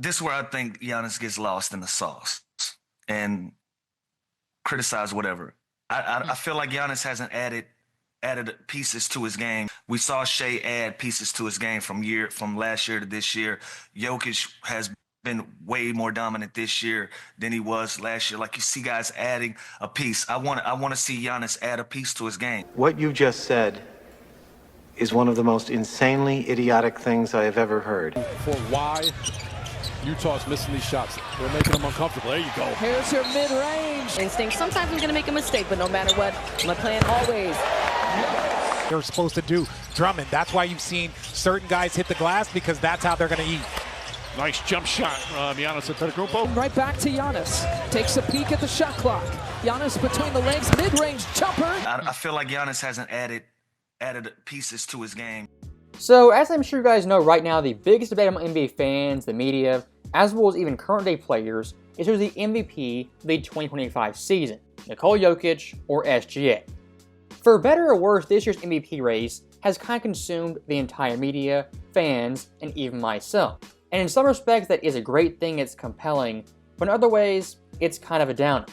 this is where I think Giannis gets lost in the sauce and criticize whatever. I feel like Giannis hasn't added pieces to his game. We saw Shea add pieces to his game from last year to this year. Jokic has been way more dominant this year than he was last year. Like you see guys adding a piece. I want to see Giannis add a piece to his game. What you just said is one of the most insanely idiotic things I have ever heard. For why Utah's missing these shots. They're making them uncomfortable. There you go. Here's your mid-range instinct. Sometimes we're going to make a mistake, but no matter what, my plan always. They're supposed to do Drummond. That's why you've seen certain guys hit the glass, because that's how they're going to eat. Nice jump shot from Giannis Antetokounmpo. Right back to Giannis. Takes a peek at the shot clock. Giannis between the legs, mid-range jumper. I feel like Giannis hasn't added pieces to his game. So, as I'm sure you guys know right now, the biggest debate among NBA fans, the media, as well as even current day players, is who's the MVP of the 2025 season, Nikola Jokic or SGA. For better or worse, this year's MVP race has kind of consumed the entire media, fans, and even myself. And in some respects, that is a great thing, it's compelling, but in other ways, it's kind of a downer.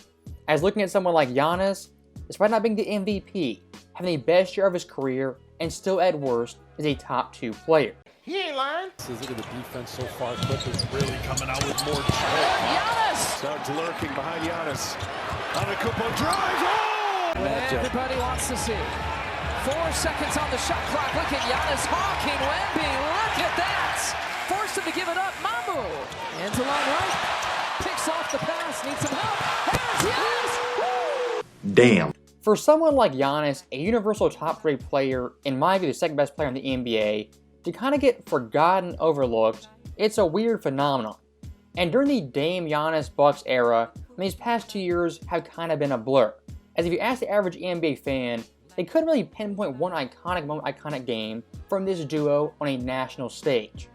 As looking at someone like Giannis, despite not being the MVP, having the best year of his career, and still at worst, is a top 2 player. He ain't lying. Look at the defense so far. Clippers really coming out with more. Giannis! Starts lurking behind Giannis. Antetokounmpo drives. Oh! Everybody wants to see. 4 seconds on the shot clock. Look at Giannis hawking Wemby. Look at that! Forced him to give it up. Mamu. Hands along right. Picks off the pass. Needs some help. Here's Giannis. Woo! Damn. For someone like Giannis, a universal top 3 player, in my view the second best player in the NBA, to kind of get forgotten, overlooked, it's a weird phenomenon. And during the Dame Giannis Bucks era, these past 2 years have kind of been a blur. As if you ask the average NBA fan, they couldn't really pinpoint one iconic moment, iconic game from this duo on a national stage.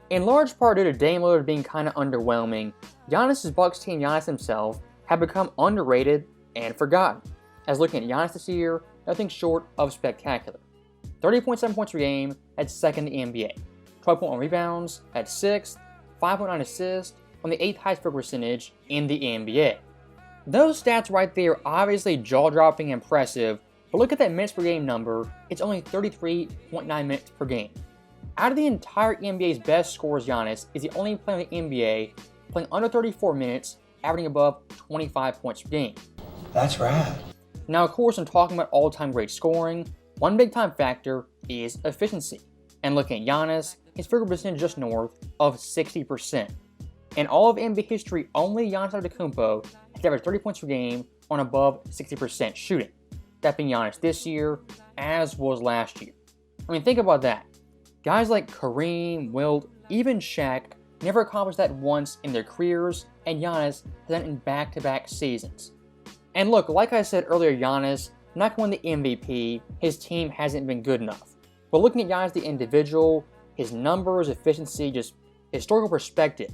In large part due to Dame Lillard being kind of underwhelming, Giannis' Bucks team, Giannis himself, have become underrated and forgotten. As looking at Giannis this year, nothing short of spectacular. 30.7 points per game at second in the NBA, 12.1 rebounds at 6th, 5.9 assists on the 8th highest field percentage in the NBA. Those stats right there are obviously jaw-dropping impressive, but look at that minutes per game number, it's only 33.9 minutes per game. Out of the entire NBA's best scorers, Giannis is the only player in the NBA playing under 34 minutes, averaging above 25 points per game. That's rad. Now, of course, I'm talking about all-time great scoring. One big-time factor is efficiency. And looking at Giannis, his field goal percentage just north of 60%. In all of NBA history, only Giannis Antetokounmpo has averaged 30 points per game on above 60% shooting. That being Giannis this year, as was last year. I mean, think about that. Guys like Kareem, Wilt, even Shaq never accomplished that once in their careers, and Giannis has done it in back-to-back seasons. And look, like I said earlier, Giannis not going to win the MVP, his team hasn't been good enough. But looking at Giannis the individual, his numbers, efficiency, just historical perspective,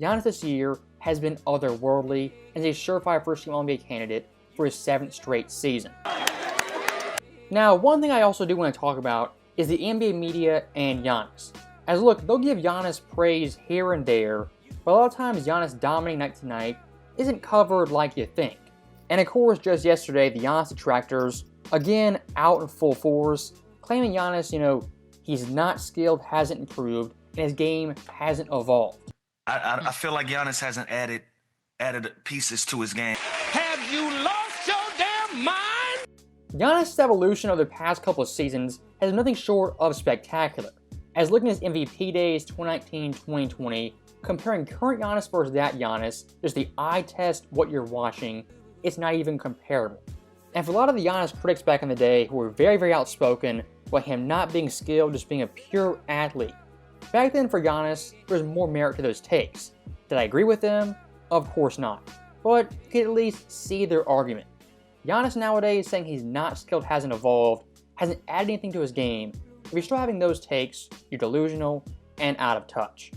Giannis this year has been otherworldly and is a surefire first-team All-NBA candidate for his 7th straight season. Now, one thing I also do want to talk about is the NBA media and Giannis. As look, they'll give Giannis praise here and there, but a lot of times Giannis dominating night to night isn't covered like you think. And of course, just yesterday, the Giannis detractors, again out in full force, claiming Giannis, he's not skilled, hasn't improved, and his game hasn't evolved. I feel like Giannis hasn't added pieces to his game. Have you lost your damn mind? Giannis' evolution over the past couple of seasons has been nothing short of spectacular. As looking at his MVP days 2019-2020, comparing current Giannis versus that Giannis, just the eye test what you're watching, it's not even comparable. And for a lot of the Giannis critics back in the day who were very, very outspoken about him not being skilled, just being a pure athlete, back then for Giannis, there was more merit to those takes. Did I agree with them? Of course not. But you could at least see their argument. Giannis nowadays saying he's not skilled, hasn't evolved, hasn't added anything to his game. If you're still having those takes, you're delusional and out of touch.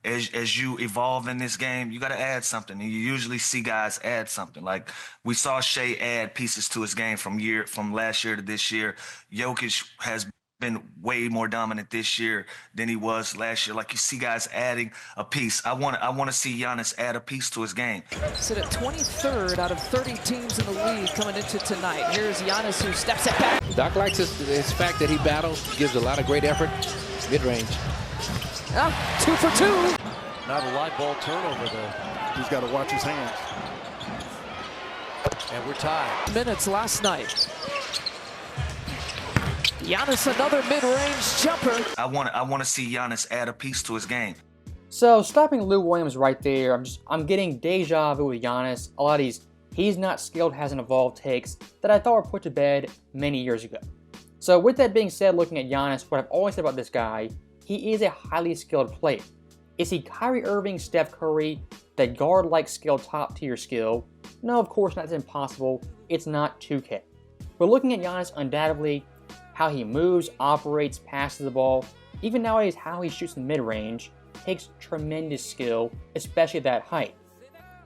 As you evolve in this game, you got to add something. And you usually see guys add something. Like we saw Shea add pieces to his game from last year to this year. Jokic has been way more dominant this year than he was last year. Like, you see guys adding a piece. I want to see Giannis add a piece to his game. Sit at 23rd out of 30 teams in the league coming into tonight. Here's Giannis, who steps it back. Doc likes his fact that he battles, gives a lot of great effort, mid-range. 2 for 2. Not a live ball turnover, though. He's got to watch his hands. And we're tied. Minutes last night. Giannis, another mid-range jumper. I want to see Giannis add a piece to his game. So stopping Lou Williams right there, I'm getting deja vu with Giannis. A lot of these "he's not skilled, hasn't evolved" takes that I thought were put to bed many years ago. So with that being said, looking at Giannis, what I've always said about this guy, he is a highly skilled player. Is he Kyrie Irving, Steph Curry, that guard-like skill, top-tier skill? No, of course not. It's impossible. It's not 2K. But looking at Giannis, undoubtedly, how he moves, operates, passes the ball, even nowadays how he shoots in mid-range, takes tremendous skill, especially at that height.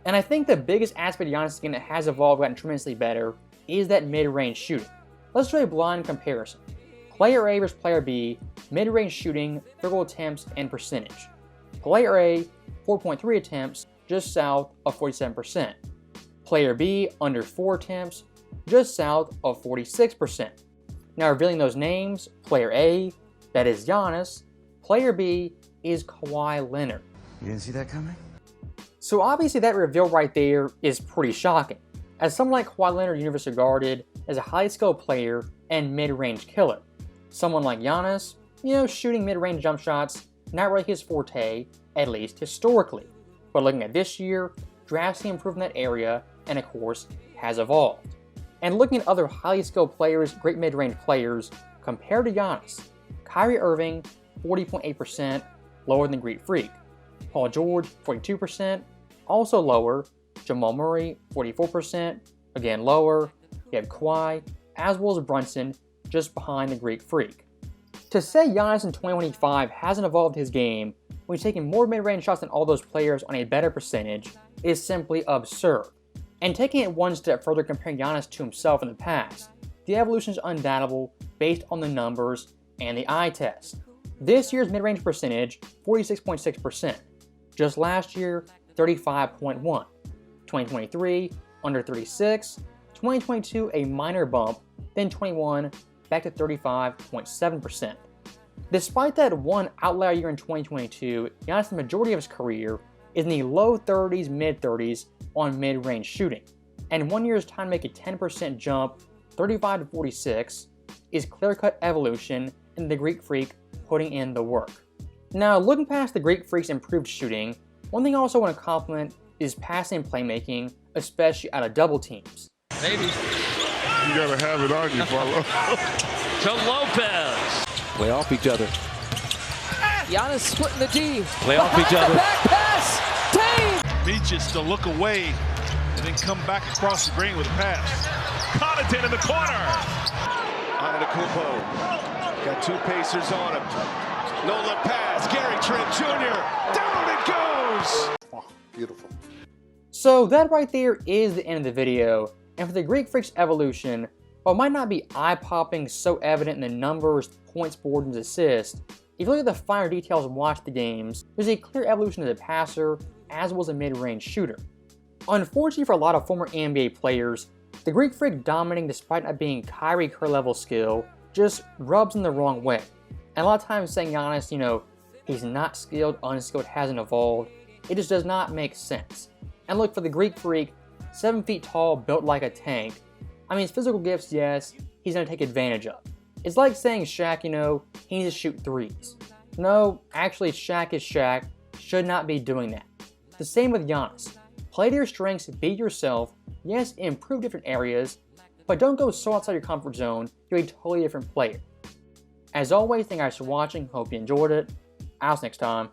And I think the biggest aspect of Giannis' game that has evolved, gotten tremendously better, is that mid-range shooting. Let's do a blind comparison. Player A versus Player B, mid-range shooting, field goal attempts, and percentage. Player A, 4.3 attempts, just south of 47%. Player B, under 4 attempts, just south of 46%. Now revealing those names, player A, that is Giannis. Player B is Kawhi Leonard. You didn't see that coming? So obviously that reveal right there is pretty shocking, as someone like Kawhi Leonard is universally regarded as a highly skilled player and mid-range killer. Someone like Giannis, shooting mid-range jump shots, not really his forte, at least historically. But looking at this year, drastically improved in that area, and of course, has evolved. And looking at other highly skilled players, great mid-range players, compared to Giannis, Kyrie Irving, 40.8%, lower than Greek Freak. Paul George, 42%, also lower. Jamal Murray, 44%, again lower. You have Kawhi, as well as Brunson, just behind the Greek Freak. To say Giannis in 2025 hasn't evolved his game when he's taking more mid-range shots than all those players on a better percentage is simply absurd. And taking it one step further, comparing Giannis to himself in the past, the evolution is undoubtable based on the numbers and the eye test. This year's mid-range percentage, 46.6%. Just last year, 35.1. 2023, under 36. 2022, a minor bump. Then 21, back to 35.7%. Despite that one outlier year in 2022, Giannis, the majority of his career, is in the low 30s, mid-30s on mid-range shooting. And 1 year's time to make a 10% jump, 35 to 46, is clear-cut evolution and the Greek Freak putting in the work. Now, looking past the Greek Freak's improved shooting, one thing I also want to compliment is passing and playmaking, especially out of double teams. Maybe. You gotta have it on you, follow. To Lopez. Play off each other. Giannis splitting the D. Play off each other. Back pass. Dave. Beaches to look away and then come back across the green with a pass. Connaughton in the corner. Antetokounmpo. Got 2 Pacers on him. Nolan pass. Gary Trent Jr. Down it goes. Oh, beautiful. So that right there is the end of the video. And for the Greek Freak's evolution, while it might not be eye-popping, so evident in the numbers, points, boards, and assists, if you look at the finer details and watch the games, there's a clear evolution as a passer, as well as a mid-range shooter. Unfortunately for a lot of former NBA players, the Greek Freak dominating despite not being Kyrie Kerr level skill just rubs in the wrong way. And a lot of times saying Giannis, he's not skilled, unskilled, hasn't evolved, it just does not make sense. And look, for the Greek Freak, 7 feet tall, built like a tank, his physical gifts, yes, he's going to take advantage of. It's like saying Shaq, he needs to shoot threes. No, actually Shaq is Shaq, should not be doing that. The same with Giannis. Play to your strengths, be yourself, yes, improve different areas, but don't go so outside your comfort zone, you're a totally different player. As always, thank you guys for watching, hope you enjoyed it. I'll see you next time.